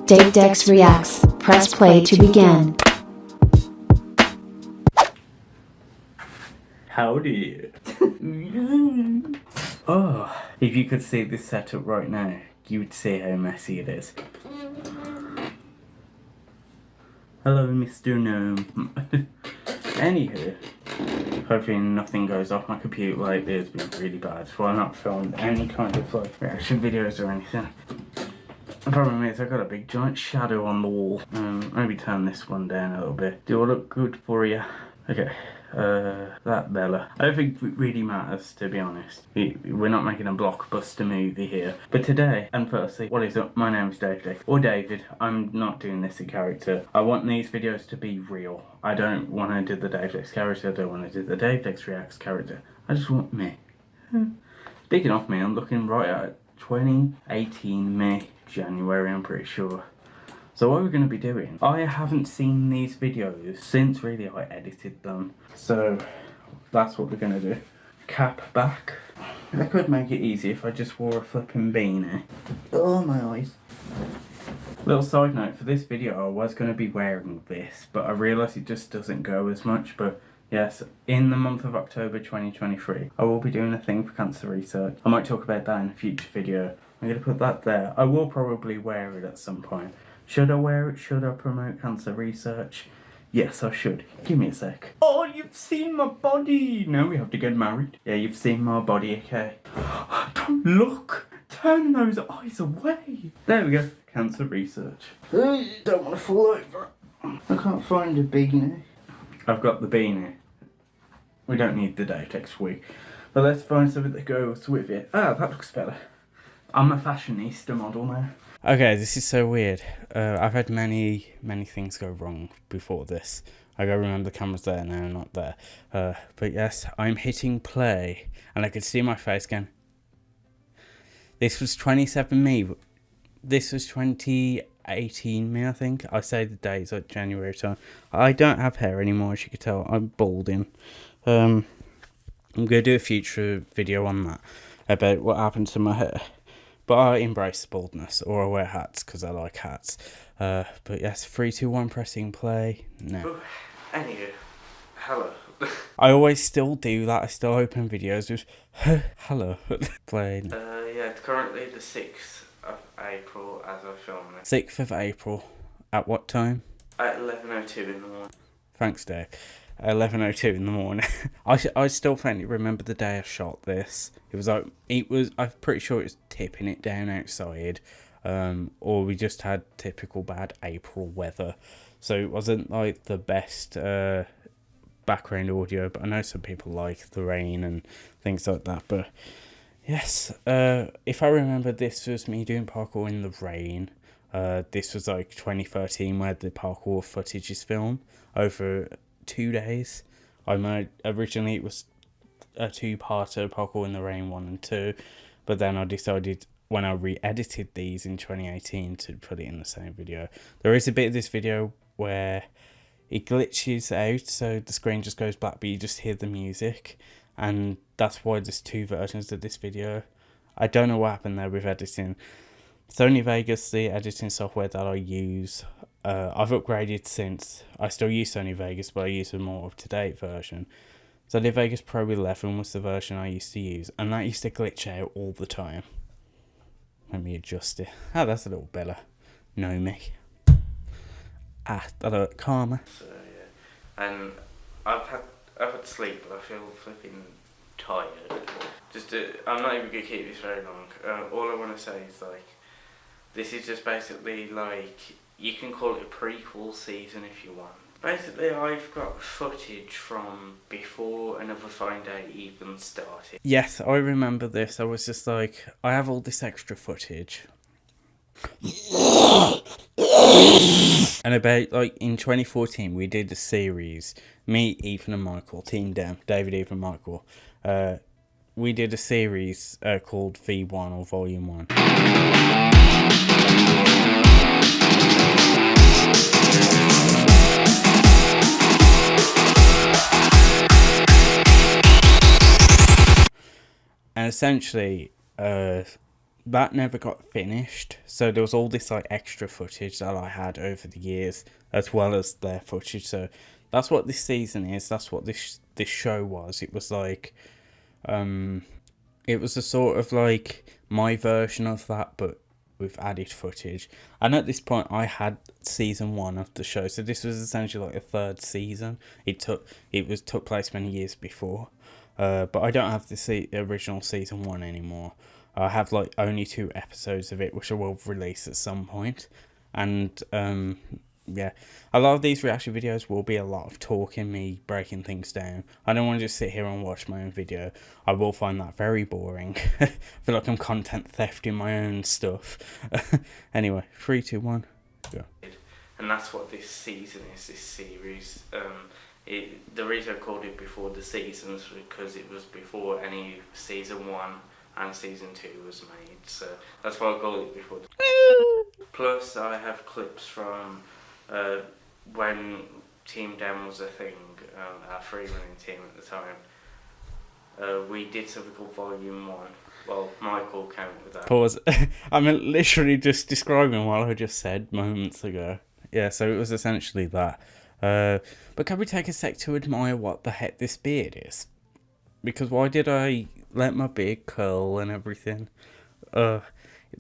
DAVEDEX reacts. Press play to begin. Howdy. Oh, if you could see this setup right now, you would see how messy it is. Hello, Mr. Gnome. Anywho, hopefully nothing goes off my computer lately. It's been really bad, so I've not filmed any kind of like reaction videos or anything. The problem is I've got a big giant shadow on the wall. Maybe turn this one down a little bit. Do I look good for you? Okay. That Bella. I don't think it really matters, to be honest. We're not making a blockbuster movie here. But today, and firstly, what is up? My name is DAVEDEX, or David. I'm not doing this in character. I want these videos to be real. I don't want to do the DAVEDEX character. I don't want to do the DAVEDEX reacts character. I just want me. Speaking of me, I'm looking right at 2018 May, January, I'm pretty sure. So what we're going to be doing, I haven't seen these videos since really I edited them. So that's what we're going to do. Cap back. I could make it easy if I just wore a flipping beanie. Oh, my eyes. Little side note, for this video I was going to be wearing this, but I realised it just doesn't go as much. But yes, in the month of October 2023, I will be doing a thing for cancer research. I might talk about that in a future video. I'm going to put that there. I will probably wear it at some point. Should I wear it? Should I promote cancer research? Yes, I should. Give me a sec. Oh, you've seen my body! Now we have to get married. Yeah, you've seen my body, okay? Don't look! Turn those eyes away! There we go. Cancer research. Don't want to fall over. I can't find a beanie. I've got the beanie. We don't need the DAVEDEX wig. But let's find something that goes with it. Ah, that looks better. I'm a fashionista model now. Okay, this is so weird. I've had many things go wrong before this. I gotta remember the camera's there now, not there. But yes, I'm hitting play, and I could see my face again. This was 27 me. This was 2018 me, I think. I say the dates like January time. I don't have hair anymore, as you can tell. I'm balding. I'm gonna do a future video on that, about what happened to my hair. But I embrace baldness, or I wear hats because I like hats. But yes, 3, 2, 1, pressing play. No. Anyway, hello. I always still do that. I still open videos with hello. Play. Yeah, it's currently the 6th of April as I film this. 6th of April. At what time? At 11:02 in the morning. Thanks, Dave. 11:02 in the morning. I still faintly remember the day I shot this. I'm pretty sure it was tipping it down outside, or we just had typical bad April weather, so it wasn't like the best background audio. But I know some people like the rain and things like that. But yes, if I remember, this was me doing parkour in the rain. This was like 2013, where the parkour footage is filmed over 2 days. Originally it was a 2-parter, Parkour in the Rain 1 and 2, but then I decided when I re-edited these in 2018 to put it in the same video. There is a bit of this video where it glitches out, so the screen just goes black, but you just hear the music, and that's why there's 2 versions of this video. I don't know what happened there with editing. Sony Vegas, the editing software that I use, I've upgraded since. I still use Sony Vegas, but I use a more up-to-date version. Sony Vegas Pro 11 was the version I used to use, and that used to glitch out all the time. Let me adjust it. Oh, that's a little better. Know me. Ah, that'll calmer. So yeah, and I've had sleep, but I feel flipping tired. I'm not even gonna keep this very long. All I want to say is like, this is just basically like, you can call it a prequel season if you want. Basically, I've got footage from before Another Fine Day even started. Yes, I remember this. I was just like, I have all this extra footage. And about, like, in 2014, we did a series. Me, Ethan and Michael, Team Dem, David, Ethan, Michael. We did a series called V1 or Volume 1. And essentially, that never got finished. So there was all this like extra footage that I had over the years, as well as their footage. So that's what this season is. That's what this show was. It was like, it was a sort of like my version of that, but with added footage. And at this point, I had season 1 of the show, so this was essentially like a third season. It took place many years before, but I don't have the original season 1 anymore. I have like only 2 episodes of it, which I will release at some point. And yeah, a lot of these reaction videos will be a lot of talking, me breaking things down. I don't want to just sit here and watch my own video. I will find that very boring. I feel like I'm content thefting my own stuff. Anyway, 3, 2, 1, go. And that's what this season is, this series. The reason I called it Before the Seasons was because it was before any season 1 and season 2 was made. So that's why I called it Before. Plus, I have clips from when Team Dem was a thing, our free running team at the time. We did something called Volume 1. Well, Michael came up with that. Pause. I'm literally just describing what I just said moments ago. Yeah, so it was essentially that. But can we take a sec to admire what the heck this beard is? Because why did I let my beard curl and everything?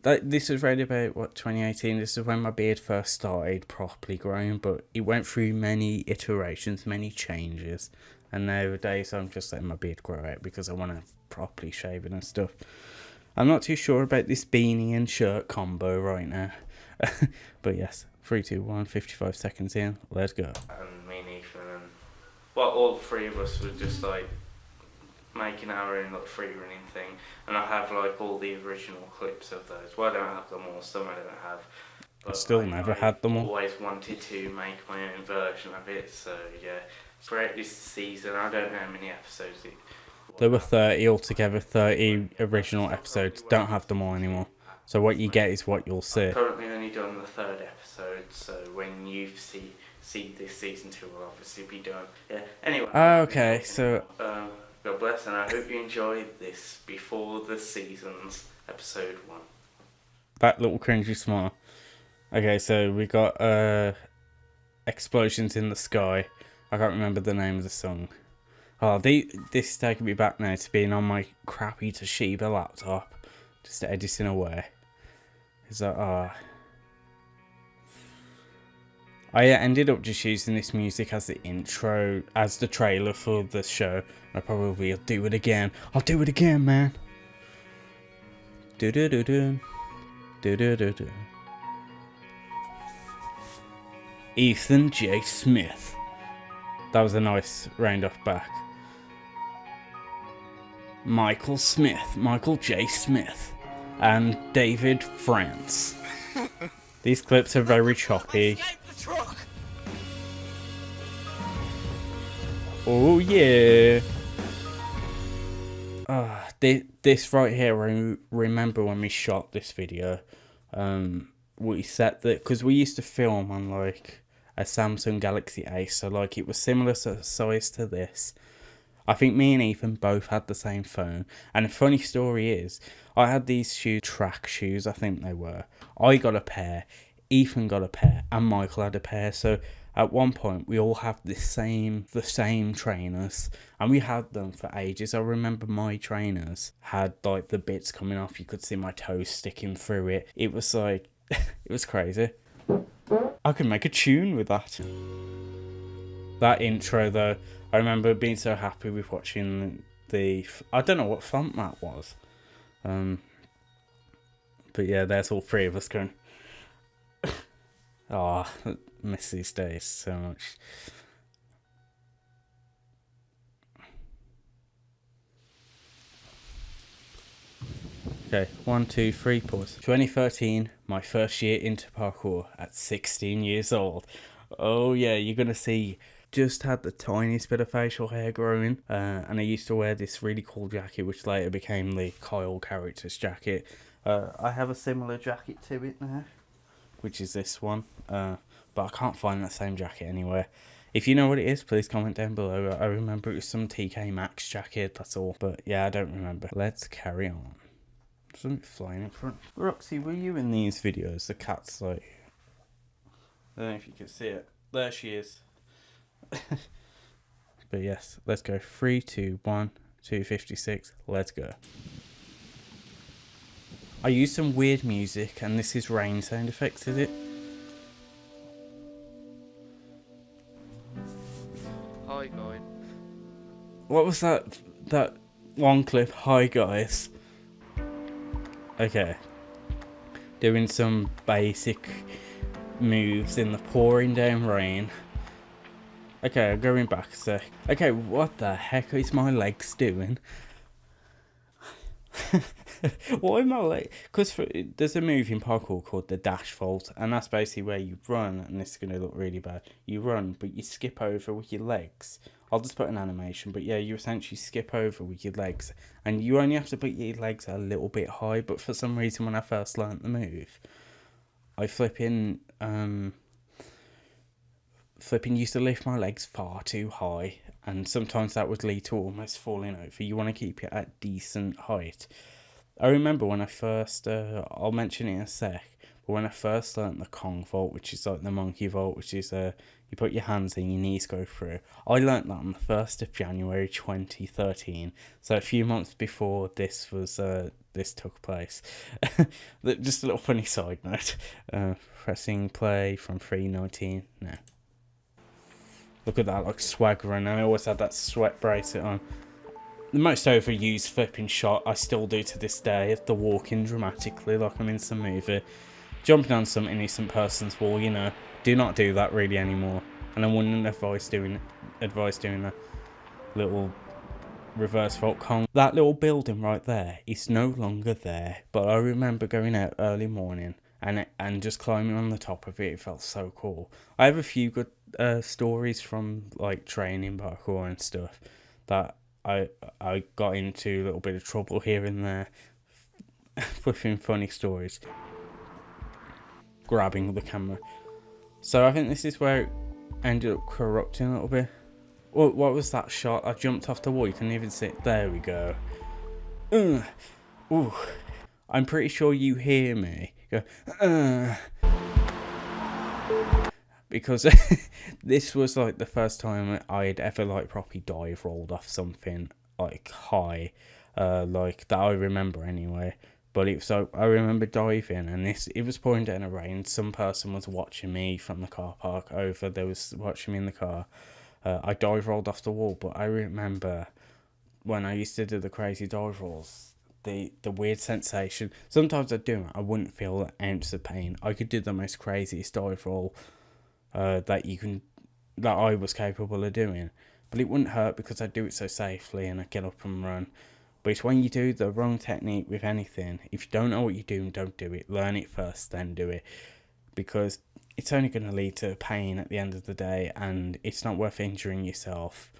This was right about, what, 2018? This is when my beard first started properly growing, but it went through many iterations, many changes, and nowadays I'm just letting my beard grow out because I want to properly shave it and stuff. I'm not too sure about this beanie and shirt combo right now. But yes, 3, 2, 1, 55 seconds in, let's go. And me and Ethan, and well, all 3 of us were just like making our own like free running thing, and I have like all the original clips of those. Well, I don't have them all, some I don't have. But I still never had them all. I always wanted to make my own version of it, so yeah. Throughout this season, I don't know how many episodes it was. There were 30 altogether, 30 original episodes. Don't have them all anymore. So what you get is what you'll see. I've currently only done the 3rd episode, so when you see this season 2 will obviously be done. Yeah. Anyway. Okay, so God bless, and I hope you enjoyed this Before the Seasons episode 1. That little cringy smile. Okay, so we got Explosions in the Sky. I can't remember the name of the song. Oh, this is taking me back now to being on my crappy Toshiba laptop, just editing away. Is that I ended up just using this music as the intro, as the trailer for the show. I probably will do it again. I'll do it again, man. Do do do do. Do do do do. Ethan J. Smith. That was a nice round off back. Michael Smith. Michael J. Smith. And David France. These clips are very choppy. Oh yeah. This right here, I remember when we shot this video, we set that, because we used to film on like a Samsung Galaxy Ace, so like it was similar size to this. I think me and Ethan both had the same phone, and the funny story is, I had these shoes, track shoes I think they were. I got a pair, Ethan got a pair, and Michael had a pair, so at one point we all have the same trainers, and we had them for ages. I remember my trainers had like the bits coming off, you could see my toes sticking through it. It was like, it was crazy. I could make a tune with that. That intro though, I remember being so happy with watching I don't know what font that was. But yeah, there's all 3 of us going. Oh, I miss these days so much. Okay, 1, 2, 3, pause. 2013, my first year into parkour at 16 years old. Oh yeah, you're gonna see, just had the tiniest bit of facial hair growing, and I used to wear this really cool jacket, which later became the Kyle character's jacket. I have a similar jacket to it now, which is this one, but I can't find that same jacket anywhere. If you know what it is, please comment down below. I remember it was some TK Maxx jacket, that's all. But yeah, I don't remember. Let's carry on. Something flying in front. Roxy, were you in these videos? The cat's like... I don't know if you can see it. There she is. But yes, let's go. 3, 2, 1, 256. Let's go. I used some weird music, and this is rain sound effects, is it? Hi guys. What was that one clip? Hi guys. Okay. Doing some basic moves in the pouring down rain. Okay, going back a sec. Okay, what the heck is my legs doing? Why am I like? Because there's a move in parkour called the dash vault, and that's basically where you run, and this is going to look really bad. You run, but you skip over with your legs. I'll just put an animation, but yeah, you essentially skip over with your legs, and you only have to put your legs a little bit high, but for some reason when I first learnt the move, I flipping used to lift my legs far too high, and sometimes that would lead to almost falling over. You want to keep it at decent height. I remember when I first, I'll mention it in a sec, but when I first learnt the Kong vault, which is like the monkey vault, which is you put your hands in, your knees go through. I learnt that on the 1st of January 2013, so a few months before this was this took place. Just a little funny side note. Pressing play from 3:19 now. Look at that, like swagger, and I always had that sweat bracelet on. The most overused flipping shot I still do to this day is the walking dramatically like I'm in some movie. Jumping on some innocent person's wall, you know. Do not do that really anymore. And I wouldn't advise doing that little reverse vault Kong. That little building right there is no longer there. But I remember going out early morning and just climbing on the top of it. It felt so cool. I have a few good stories from like training parkour and stuff that I got into a little bit of trouble here and there within funny stories. Grabbing the camera. So I think this is where it ended up corrupting a little bit. What was that shot? I jumped off the wall. You couldn't even see it. There we go. Ooh. I'm pretty sure you hear me go. Because this was like the first time I'd ever like properly dive rolled off something like high, like that I remember anyway. But it was so I remember diving, and it was pouring down a rain. Some person was watching me from the car park over. They was watching me in the car. I dive rolled off the wall, but I remember when I used to do the crazy dive rolls, the weird sensation. Sometimes I'd do it, I wouldn't feel an ounce of pain. I could do the most craziest dive roll that I was capable of doing, but it wouldn't hurt because I do it so safely and I get up and run. But it's when you do the wrong technique with anything, if you don't know what you're doing, don't do it. Learn it first, then do it, because it's only going to lead to pain at the end of the day, and it's not worth injuring yourself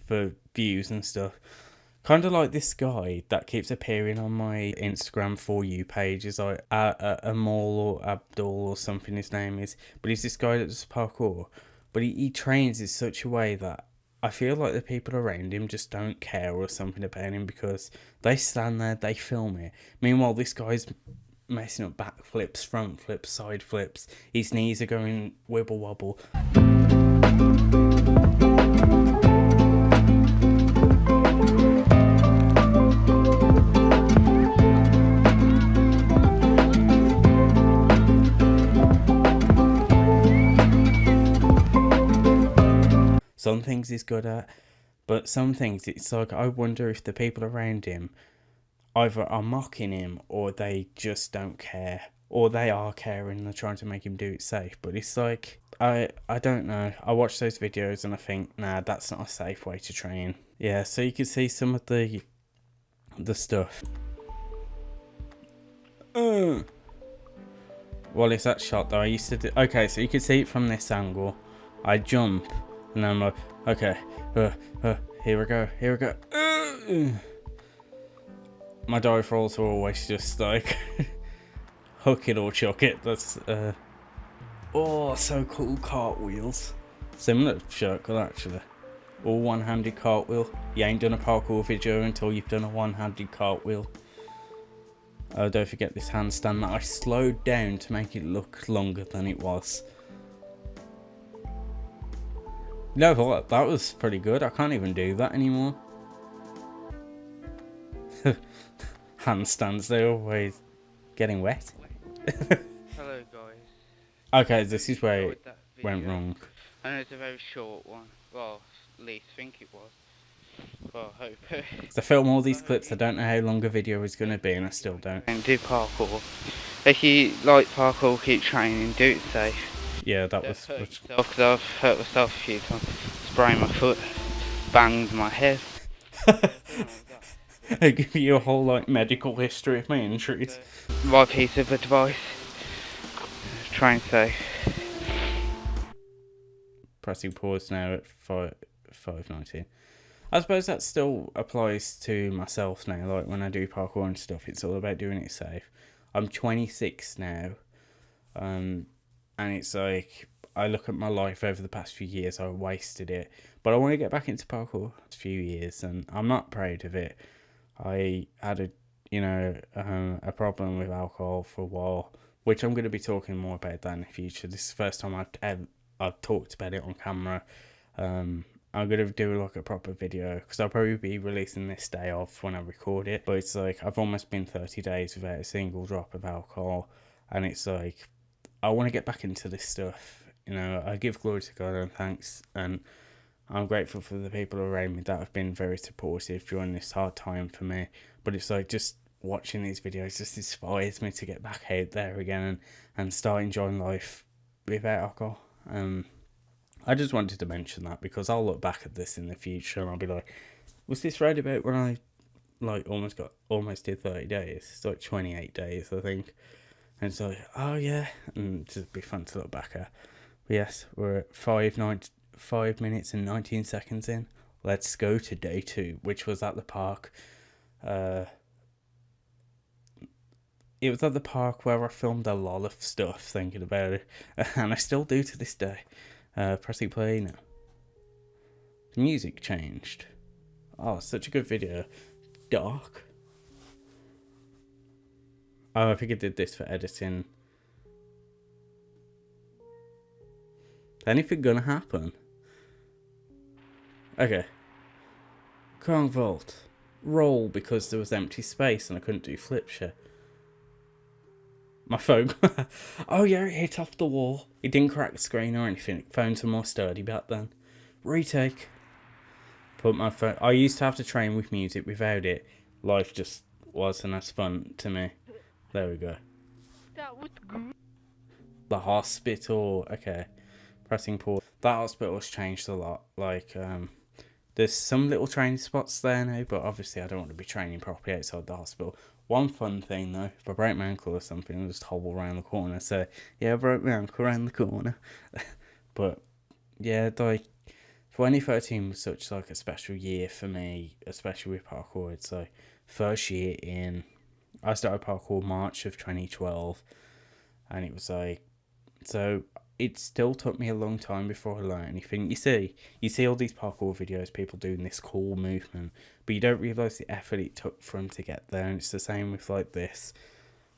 for views and stuff. Kind of like this guy that keeps appearing on my Instagram For You page, is like Amal or Abdul or something his name is. But he's this guy that does parkour. But he trains in such a way that I feel like the people around him just don't care or something about him, because they stand there, they film it. Meanwhile, this guy's messing up back flips, front flips, side flips. His knees are going wibble wobble. Some things he's good at, but some things it's like I wonder if the people around him either are mocking him or they just don't care, or they are caring and they're trying to make him do it safe. But it's like I don't know. I watch those videos and I think, nah, that's not a safe way to train. Yeah, so you can see some of the stuff. Well, it's that shot though. I used to do. Okay, so you can see it from this angle. I jump. And then I'm like, okay, here we go. My dive rolls are always just like, hook it or chuck it. That's, oh, so cool, cartwheels. Similar to circle, actually. All one-handed cartwheel. You ain't done a parkour video until you've done a one-handed cartwheel. Oh, don't forget this handstand that I slowed down to make it look longer than it was. No, what? That was pretty good. I can't even do that anymore. Handstands, they're always getting wet. Hello guys. Okay, this is where it That went video. wrong. I know it's a very short one. Well, at least think it was. Well, I hope. So I film all these clips, I don't know how long a video is going to be, and I still don't. And do parkour. If you like parkour, keep training, do it safe. Yeah, that Don't was... hurt yourself, 'cause I've hurt myself a few times. Sprained my foot, banged my head. I give you a whole like medical history of my injuries. My piece of advice: train safe. Pressing pause now at 5:19. I suppose that still applies to myself now. Like when I do parkour and stuff, it's all about doing it safe. I'm 26 now, and it's like I look at my life over the past few years. I wasted it, but I want to get back into parkour. A few years, and I'm not proud of it. I had a problem with alcohol for a while, which I'm going to be talking more about that in the future. This is the first time I've talked about it on camera. I'm going to do like a proper video, because I'll probably be releasing this day off when I record it. But it's like I've almost been 30 days without a single drop of alcohol, and it's like I want to get back into this stuff. I give glory to God and thanks, and I'm grateful for the people around me that have been very supportive during this hard time for me. But it's like just watching these videos just inspires me to get back out there again and start enjoying life without alcohol. I just wanted to mention that because I'll look back at this in the future and I'll be like, was this right about when I like almost did 30 days? It's like 28 days, I think. And it's like, oh yeah, and it'd just be fun to look back at. But yes, we're at 5 minutes and 19 seconds in. Let's go to day 2, which was at the park. It was at the park where I filmed a lot of stuff thinking about it, and I still do to this day. Pressing play now. The music changed. Oh, such a good video. Dark. Oh, I think I did this for editing. Is anything gonna happen? Okay. Can't vault. Roll because there was empty space and I couldn't do flip shit. My phone. Oh yeah, it hit off the wall. It didn't crack the screen or anything. Phones were more sturdy back then. Retake. Put my phone. I used to have to train with music. Without it, life just wasn't as fun to me. There we go. That was good. The hospital. Okay. Pressing pause. That hospital's changed a lot. Like, there's some little training spots there now, but obviously I don't want to be training properly outside the hospital. One fun thing though, if I break my ankle or something, I'll just hobble around the corner and say, yeah, I broke my ankle around the corner. But yeah, like 2013 was such like a special year for me, especially with parkour. It's like first year in, I started parkour March of 2012, and it was like, so it still took me a long time before I learned anything. You see all these parkour videos, people doing this cool movement, but you don't realise the effort it took for them to get there. And it's the same with like this.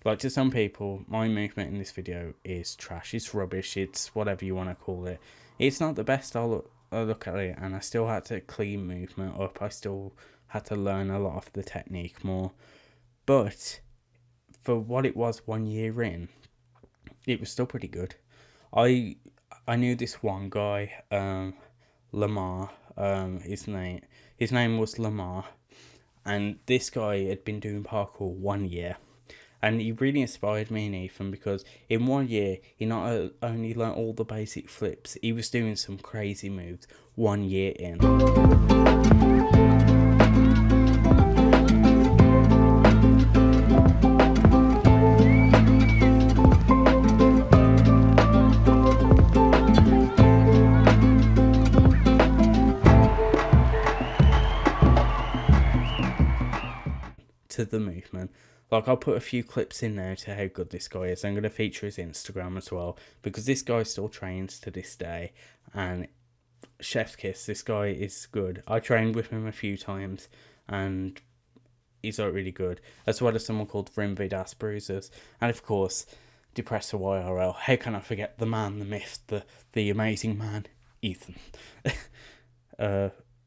Like to some people, my movement in this video is trash. It's rubbish. It's whatever you want to call it. It's not the best. I look at it, and I still had to clean movement up. I still had to learn a lot of the technique more. But for what it was 1 year in, it was still pretty good. I knew this one guy, Lamar. His name was Lamar, and this guy had been doing parkour 1 year, and he really inspired me and Ethan because in 1 year he not only learnt all the basic flips, he was doing some crazy moves 1 year in. To the movement. Like, I'll put a few clips in there to how good this guy is. I'm going to feature his Instagram as well, because this guy still trains to this day, and chef's kiss. This guy is good. I trained with him a few times, and he's like really good. As well as someone called Rimvid Bruisers, and of course, Depressor YRL. How can I forget the man, the myth, the amazing man, Ethan.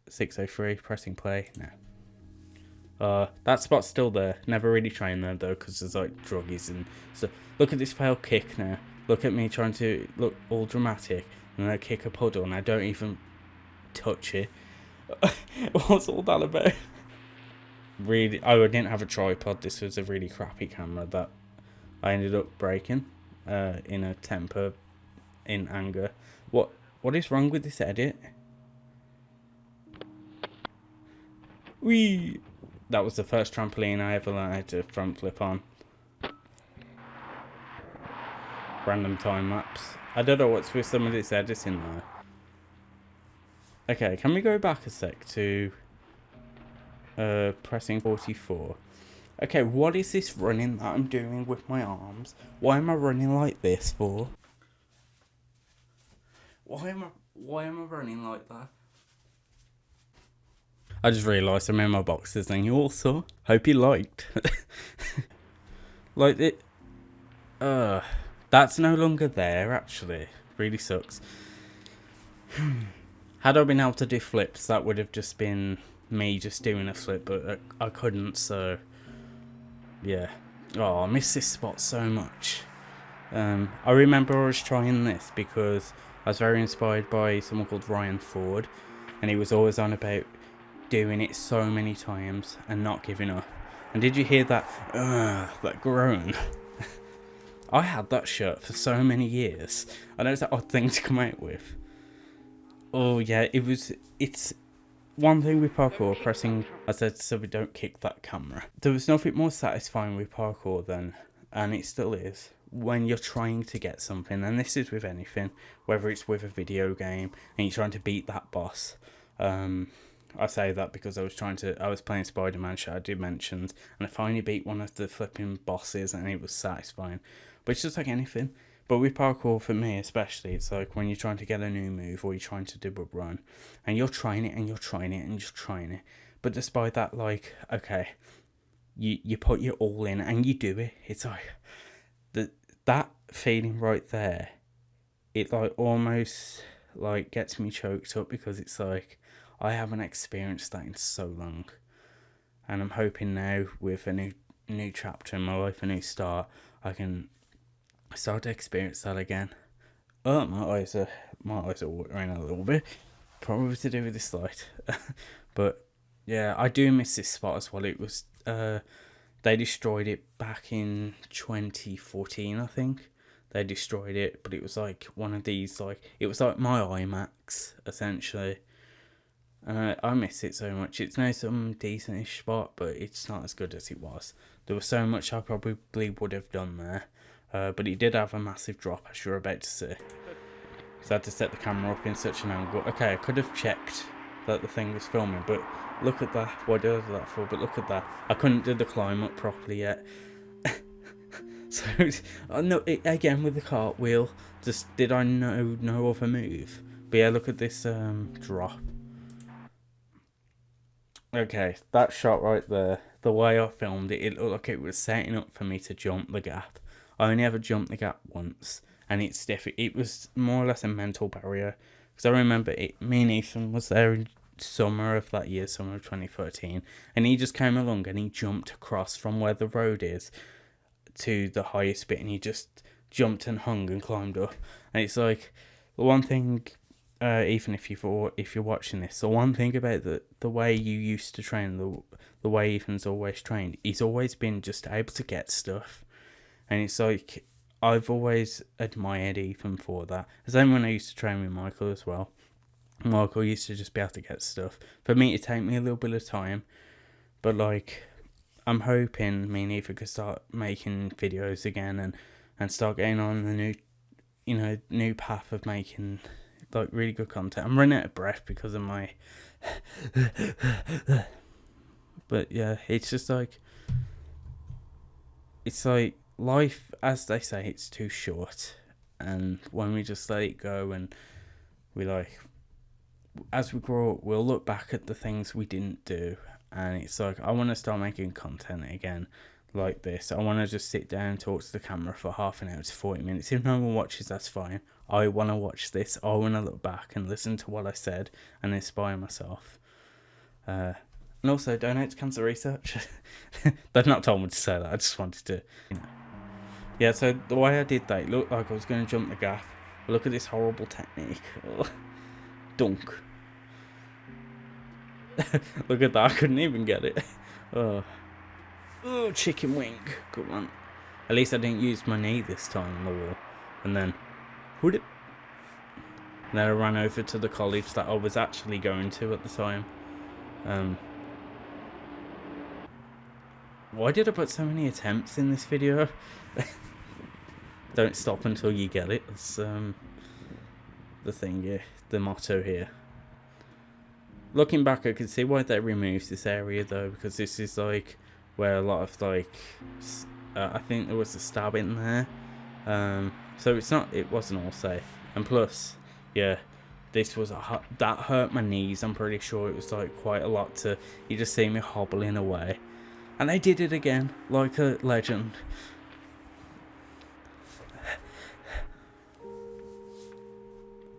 603 pressing play. No. That spot's still there. Never really trained there though, because there's like druggies and so. Look at this failed kick now. Look at me trying to look all dramatic, and I kick a puddle, and I don't even touch it. What's all that about? Really, I didn't have a tripod. This was a really crappy camera that I ended up breaking in a temper, in anger. What is wrong with this edit? Whee! That was the first trampoline I ever learned to front flip on. Random time lapse. I don't know what's with some of this editing there. Okay, can we go back a sec to pressing 44? Okay, what is this running that I'm doing with my arms? Why am I running like this for? Why am I running like that? I just realised I'm in my boxes and you also hope you liked. Like it. That's no longer there actually. Really sucks. Had I been able to do flips, that would have just been me just doing a flip, but I couldn't, so yeah. Oh, I miss this spot so much. I remember I was trying this because I was very inspired by someone called Ryan Ford, and he was always on about doing it so many times and not giving up. And did you hear that groan? I had that shirt for so many years. I know it's an odd thing to come out with. Oh yeah, it's one thing with parkour, pressing, I said, so we don't kick that camera. There was nothing more satisfying with parkour than, and it still is, when you're trying to get something, and this is with anything, whether it's with a video game, and you're trying to beat that boss. I say that because I was playing Spider-Man Shattered Dimensions, and I finally beat one of the flipping bosses, and it was satisfying. But it's just like anything. But with parkour, for me especially, it's like when you're trying to get a new move, or you're trying to do a run, and you're trying it, and you're trying it, and you're trying it. But despite that, like, okay, you put your all in, and you do it. It's like, that feeling right there, it like almost like gets me choked up, because it's like, I haven't experienced that in so long. And I'm hoping now, with a new chapter in my life, a new start, I can start to experience that again. Oh, my eyes are watering a little bit, probably to do with this light. But yeah, I do miss this spot as well. It was they destroyed it back in 2014, I think. They destroyed it, but it was like one of these, like, it was like my IMAX essentially. And I miss it so much. It's now some decentish spot, but it's not as good as it was. There was so much I probably would have done there. But it did have a massive drop, as you're about to see. So I had to set the camera up in such an angle. Okay, I could have checked that the thing was filming, but look at that. What did I do that for? But look at that. I couldn't do the climb up properly yet. So, again with the cartwheel. Just, did I know no other move? But yeah, look at this drop. Okay, that shot right there, the way I filmed it, it looked like it was setting up for me to jump the gap. I only ever jumped the gap once, and it was more or less a mental barrier. Because I remember me and Ethan was there in summer of that year, summer of 2013, and he just came along and he jumped across from where the road is to the highest bit, and he just jumped and hung and climbed up. And it's like, the one thing, even if you're watching this, the one thing about the way you used to train, the way Ethan's always trained, he's always been just able to get stuff. And it's like, I've always admired Ethan for that. The same when I used to train with Michael as well. Michael used to just be able to get stuff. For me, it'd take me a little bit of time, but like, I'm hoping me and Ethan could start making videos again and start getting on the new path of making like really good content. I'm running out of breath because of my but yeah, it's just like, it's like life, as they say, it's too short, and when we just let it go and we like as we grow up, we'll look back at the things we didn't do, and it's like, I want to start making content again like this. I want to just sit down and talk to the camera for half an hour to 40 minutes. If no one watches, that's fine. I want to watch this. I want to look back and listen to what I said and inspire myself. And also donate to cancer research. They've not told me to say that. I just wanted to, you know. Yeah, so the way I did that, it looked like I was going to jump the gap. But look at this horrible technique. Dunk. Look at that, I couldn't even get it. Oh, chicken wing. Good one. At least I didn't use my knee this time on the wall. And then, who'd it? And then I ran over to the college that I was actually going to at the time. Why did I put so many attempts in this video? Don't stop until you get it. That's the thing here, the motto here. Looking back, I could see why they removed this area though, because this is like where a lot of like, I think there was a stab in there. So it wasn't all safe. And plus, yeah, this was that hurt my knees. I'm pretty sure it was like quite a lot to, you just see me hobbling away. And they did it again, like a legend.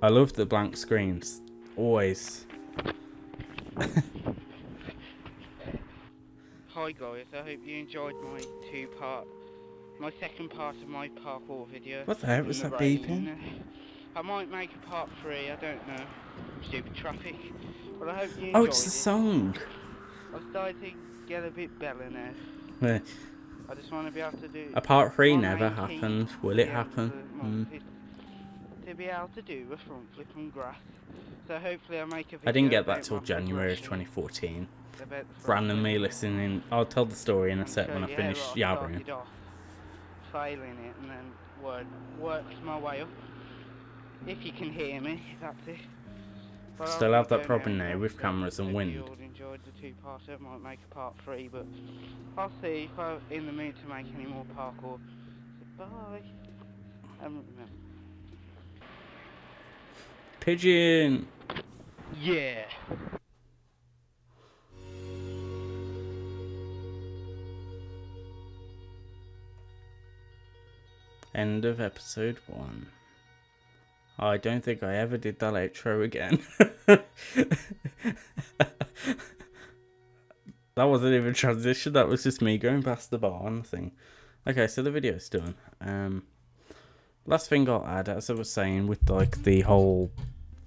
I love the blank screens, always. Hi guys, I hope you enjoyed my second part of my parkour video. What the heck was that beeping? I might make a part 3, I don't know. Stupid traffic. But I hope you enjoyed Oh, it's the song. I'm starting to get a bit better now. Yeah. I just want to be able to do... A part 3 never happened. Will it happen? To be able to do a front flip on grass. So hopefully I'll make a video. I didn't get that till January of 2014. Randomly listening. I'll tell the story in a sec when I finish yabbering. Failing it and then worked my way up. If you can hear me, that's it. But Still have that problem now with cameras and wind. If you all enjoyed the 2-parter, I might make a part 3, but I'll see if I'm in the mood to make any more parkour. So bye. Remember. Pigeon! Yeah! End of episode 1. I don't think I ever did that outro again. That wasn't even a transition, that was just me going past the bar and the thing. Okay, so the video's done. Last thing I'll add, as I was saying, with like the whole...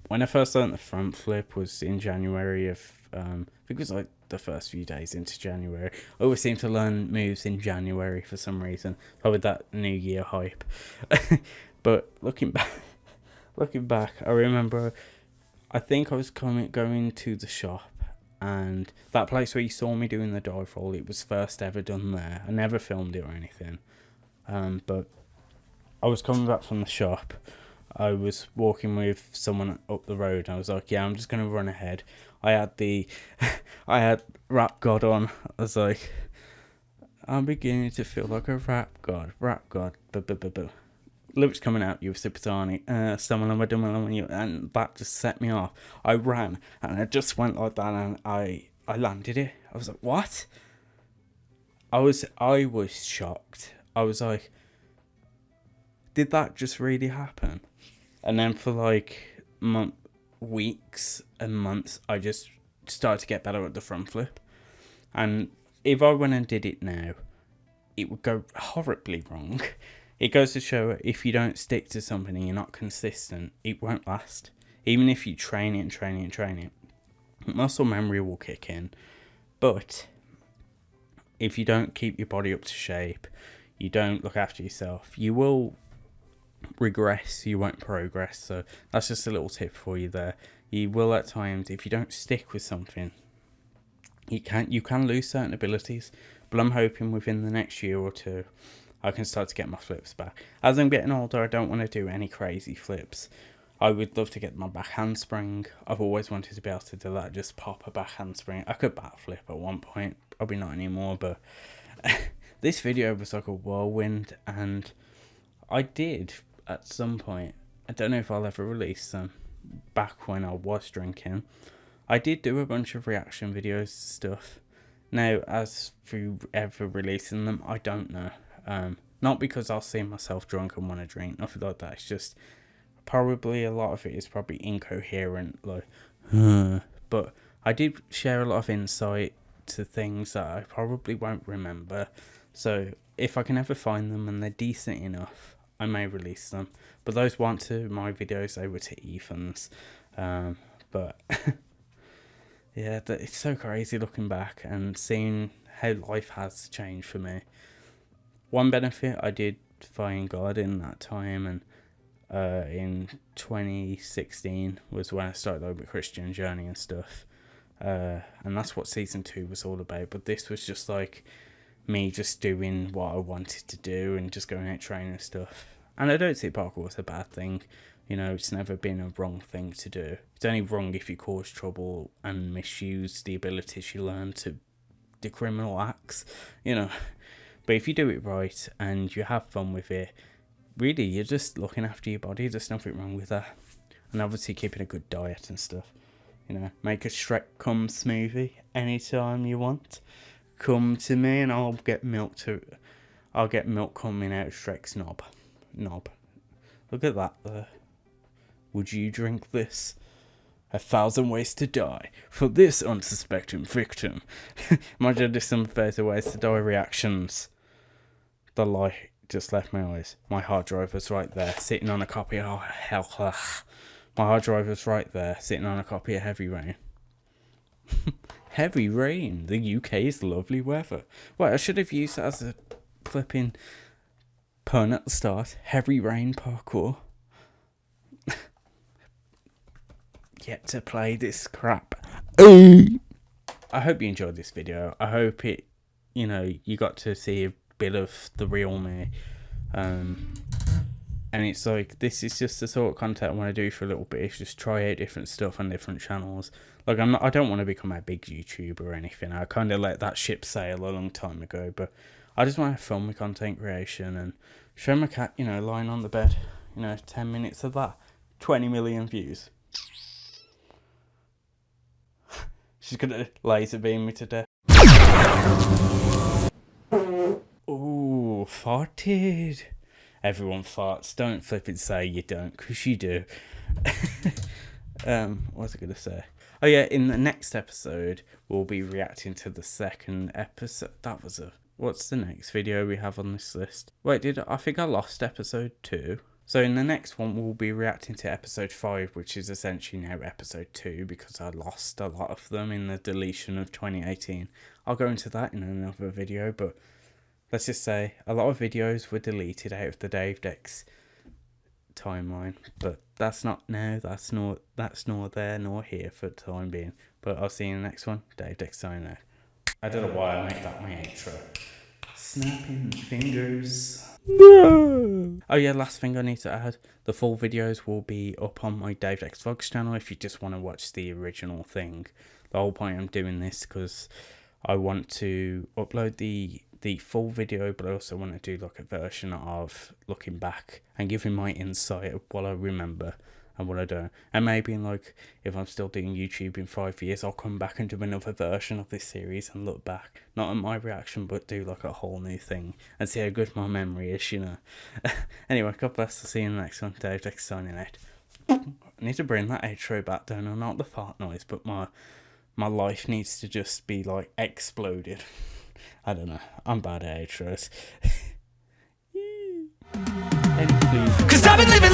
When I first learned the front flip was in January of... I think it was like the first few days into January. I always seem to learn moves in January for some reason. Probably that New Year hype. But looking back, I remember... I think I was going to the shop. And that place where you saw me doing the dive roll, it was first ever done there. I never filmed it or anything. But I was coming back from the shop. I was walking with someone up the road. And I was like, yeah, I'm just going to run ahead. I had Rap God on. I was like, I'm beginning to feel like a rap god. Lyrics coming out, you were supersonic, and that just set me off. I ran, and I just went like that, and I landed it. I was like, what? I was shocked. I was like, did that just really happen? And then for like weeks and months, I just started to get better at the front flip. And if I went and did it now, it would go horribly wrong. It goes to show, if you don't stick to something and you're not consistent, it won't last. Even if you train it, muscle memory will kick in. But if you don't keep your body up to shape, you don't look after yourself, you will regress, you won't progress. So that's just a little tip for you there. You will at times, if you don't stick with something, you can lose certain abilities. But I'm hoping within the next year or two, I can start to get my flips back. As I'm getting older, I don't want to do any crazy flips. I would love to get my back handspring. I've always wanted to be able to do that, just pop a back handspring. I could backflip at one point, probably not anymore, but this video was like a whirlwind, and I did at some point, I don't know if I'll ever release them, back when I was drinking, I did do a bunch of reaction videos stuff. Now, as for ever releasing them, I don't know. Not because I'll see myself drunk and want to drink, nothing like that. It's just probably a lot of it is probably incoherent, like, but I did share a lot of insight to things that I probably won't remember. So if I can ever find them and they're decent enough, I may release them. But those weren't to my videos, they were to Ethan's. But yeah, it's so crazy looking back and seeing how life has changed for me. One benefit, I did find God in that time, and in 2016 was when I started over the Christian journey and stuff. And that's what season 2 was all about. But this was just like me just doing what I wanted to do and just going out training and stuff. And I don't see parkour as a bad thing. You know, it's never been a wrong thing to do. It's only wrong if you cause trouble and misuse the abilities you learn to do criminal acts, you know. But if you do it right and you have fun with it, really, you're just looking after your body. There's nothing wrong with that. And obviously keeping a good diet and stuff. You know, make a Shrek cum smoothie anytime you want. Come to me and I'll get milk coming out of Shrek's knob. Look at that there. Would you drink this? 1,000 ways to die for this unsuspecting victim. Imagine just some 1,000 ways to die reactions. The light just left my eyes. My hard drive was right there, sitting on a copy of My hard drive was right there, sitting on a copy of Heavy Rain. Heavy Rain, the UK's lovely weather. Well, I should have used that as a flipping pun at the start. Heavy Rain Parkour. Get to play this crap. I hope you enjoyed this video. I hope it, you know, you got to see a bit of the real me. And it's like, this is just the sort of content I want to do for a little bit. It's just try out different stuff on different channels. Like, I don't want to become a big YouTuber or anything. I kind of let that ship sail a long time ago. But I just want to have fun with content creation and show my cat, you know, lying on the bed. You know, 10 minutes of that. 20 million views. She's gonna laser beam me to death. Ooh, farted. Everyone farts. Don't flip and say you don't, because you do. What was I going to say? Oh yeah, in the next episode, we'll be reacting to the second episode. What's the next video we have on this list? Wait, I think I lost episode 2. So in the next one, we'll be reacting to episode 5, which is essentially now episode 2, because I lost a lot of them in the deletion of 2018. I'll go into that in another video, but let's just say a lot of videos were deleted out of the DAVEDEX timeline, but that's not now. That's nor there nor here for the time being. But I'll see you in the next one. DAVEDEX signing out. I don't know why I made that my intro. Snapping fingers. No. Oh yeah, last thing I need to add. The full videos will be up on my DAVEDEX Vlogs channel if you just want to watch the original thing. The whole point I'm doing this because I want to upload the full video, but I also want to do like a version of looking back and giving my insight of what I remember and what I don't. And maybe in like, if I'm still doing YouTube in 5 years, I'll come back and do another version of this series and look back, not at my reaction, but do like a whole new thing and see how good my memory is, you know. Anyway, God bless. I'll see you in the next one. DAVEDEX signing out. I need to bring that outro back down, or not the fart noise, but my life needs to just be like exploded. I don't know. I'm bad at outros. Cause I've been living